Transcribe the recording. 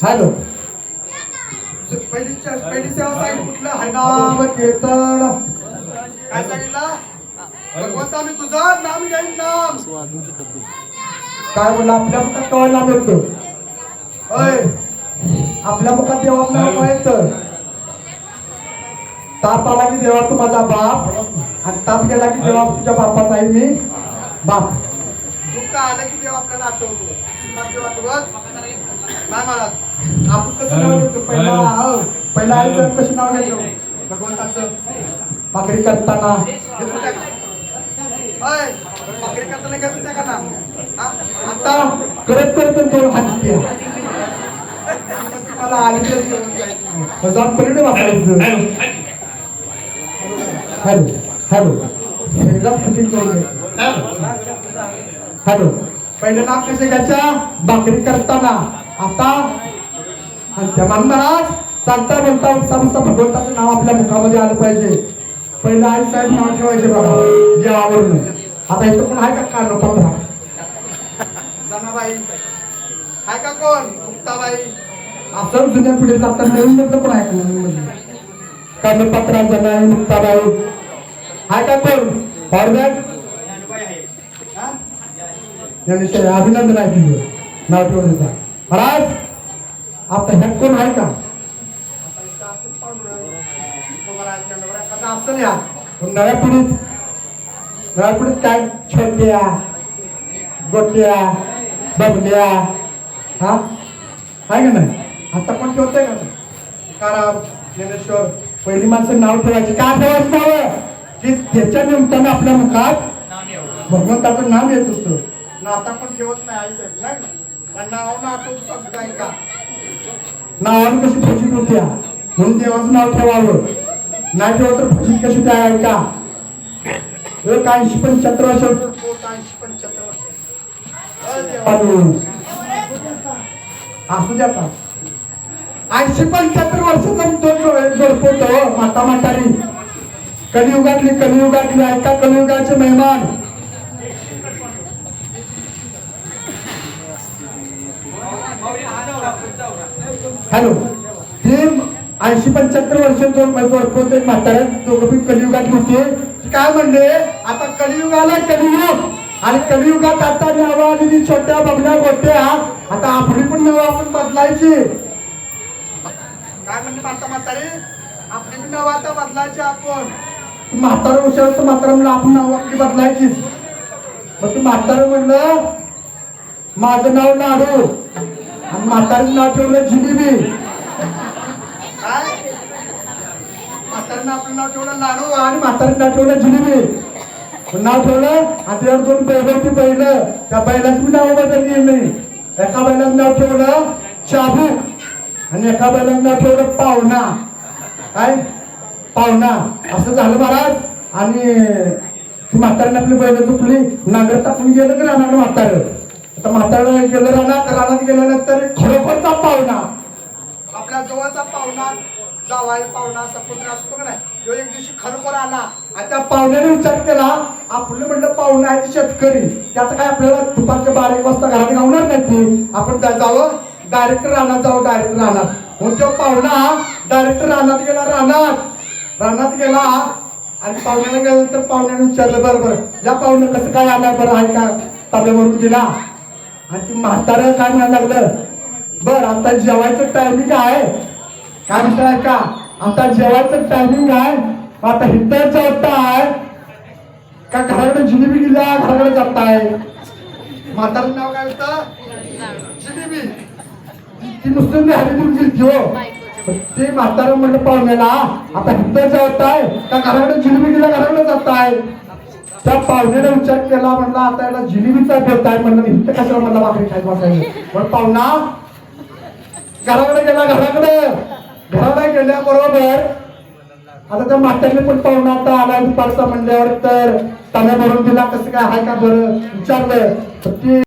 hello पहिली सेवा सांगितलं कुठलं हरिनाम कीर्तन काय सांगितलं भगवंता मी तुझं नाम घेईन नाम काय बोला आपल्या मुखात कळ नाम येतो होय आपल्या मुखात देवा नाम येतं ताप आला की देवा तू माझा बाप आणि ताप गेला की देवा तुझ्या बापाचा आहे मी बाप दुःख आलं की देवा आपल्याला आठवतो नाही महाराज आपण कसं नाव घेतो पहिला आईचं कसं नाव घेतो भगवंताचं भाकरी करताना भाकरी करताना घेत होत्या का ना आता करत करत दोन हात मला आली जाऊन परिणाम वाचायचं हॅलो हॅलो हॅलो पहिलं नाव कसे घ्यायच्या भाकरी करताना आता महाराज चालता बोलता उठता बसता भगवंताचं नाव आपल्या मुखामध्ये आलं पाहिजे पहिलं आई साहेब नाव ठेवायचे बघा देवावरून आता इथं कोण आहे का कानोपत्रा जनाबाई आहे का कोण मुक्ताबाई असं जुन्या पिढीत आता नवीन मधलं पण आहे कानोपत्रा जनाई मुक्ताबाई आहे का कोण फॉरवर्ड अभिनंदन आहे तुझं नाव ठेवण्याचा महाराज आता ह्यात कोण आहे का असं या नव्या पिढीत काय छोट्या गोट्या बबल्या हा आहे का नाही आता कोण ठेवतंय का तुकाराम ज्ञानेश्वर पहिली माणसं नाव ठेवायची का ठेवायचं नाव की त्याच्या निमित्तानं आपल्या मुखात भगवंताचं नाव येत असतं ना आता पण ठेवत नाही आई साहेब नाही नाव ना आठवत का नावानं कशी फजित होत्या म्हणून देवाचं नाव ठेवावं नाही ठेवत तर फजित कशी द्या का 80-85 वर्ष असू द्या का 80-75 वर्षाचा जोडपोत माता म्हातारी कलियुगातली ऐका कलियुगाचे मेहमान हॅलो ते 80-75 वर्ष जोडपोत म्हाताऱ्या दोघं बी कलियुगात होते काय म्हणले आता कलियुगाला कलियुग आणि कलियुगात आता नावं आलेली छोट्या बबल्या गोट्या आता आपली पण नावं आपण बदलायची काय म्हणले माता म्हातारी आपली पण नावं आता बदलायची आपण म्हातारा हुशार तर म्हातारा म्हणलं आपण नाव आपली बदलायचीच मग तू म्हातारा म्हणलं माझं नाव लाडू आणि म्हातारीचं नाव ठेवलं जिलेबी काय म्हातारीनं आपलं नाव ठेवलं लाडू आणि म्हातारीचं नाव ठेवलं जिलेबी नाव ठेवलं आणि त्यावर 2 बैल होती पहिलं त्या बैलाची बी नाव बदलली नाही एका बैलाचं नाव ठेवलं चाबूक आणि एका बैलाचं नाव ठेवलं पाहुणा काय पाहुणा असं झालं महाराज आणि ती म्हातारीने आपली बैल चुकली नांगर टाकून गेलं की राहणार म्हातारं आता म्हातारं गेलं रानात गेल्यानंतर खरोखरचा पाहुणा आपल्या जवळचा पाहुणा जावाई पाहुणा असा कोणी असतो का नाही तो एक दिवशी खरोखर आला आणि त्या पाहुण्याने विचार केला आपलं म्हणलं पाहुणा आहे शेतकरी त्याचं काय आपल्याला दुपारच्या 12-1 वाजता घरात गावणार नाही ती आपण काय जावं डायरेक्ट रानात जावं डायरेक्ट रानात मग तो पाहुणा डायरेक्ट रानात गेला रानात गेला आणि पाहुण्याला गेल्यानंतर पाहुण्याने विचारलं बरोबर या पाहुणे कसं काय आला बरं आहे का ताब्यावरून दिला आणि ती म्हातारं काय म्हणायला लागलं बर आता जेवायचं टायमिंग आहे काय म्हणताय का आता जेवायचं टायमिंग आहे आता हिटर जेवता आहे का घराकडे जिलेबी दिला घराकडे जाताय म्हातारं नाव काय होतं जिलेबी ती नुसतं हरिपूर गेली हो ते म्हातारं म्हणलं पाहुण्याला आता हिटर जेवताय का घराकडे जिलेबी दिला घराकडे जाताय त्या पाहुण्याने विचार केला म्हणला आता याला जिलेबीचा बेत आहे म्हणलं हिट कशाला म्हणला भाकरी खायचं बसायचं पण पाहुणा घराकडे गेला घराकडे गेल्याबरोबर आता त्या म्हातारीने पण पाहुणा आता आला दुपारचा म्हणल्यावर तर ताना भरून दिला कसं काय आहे का बरं विचारलं तर ती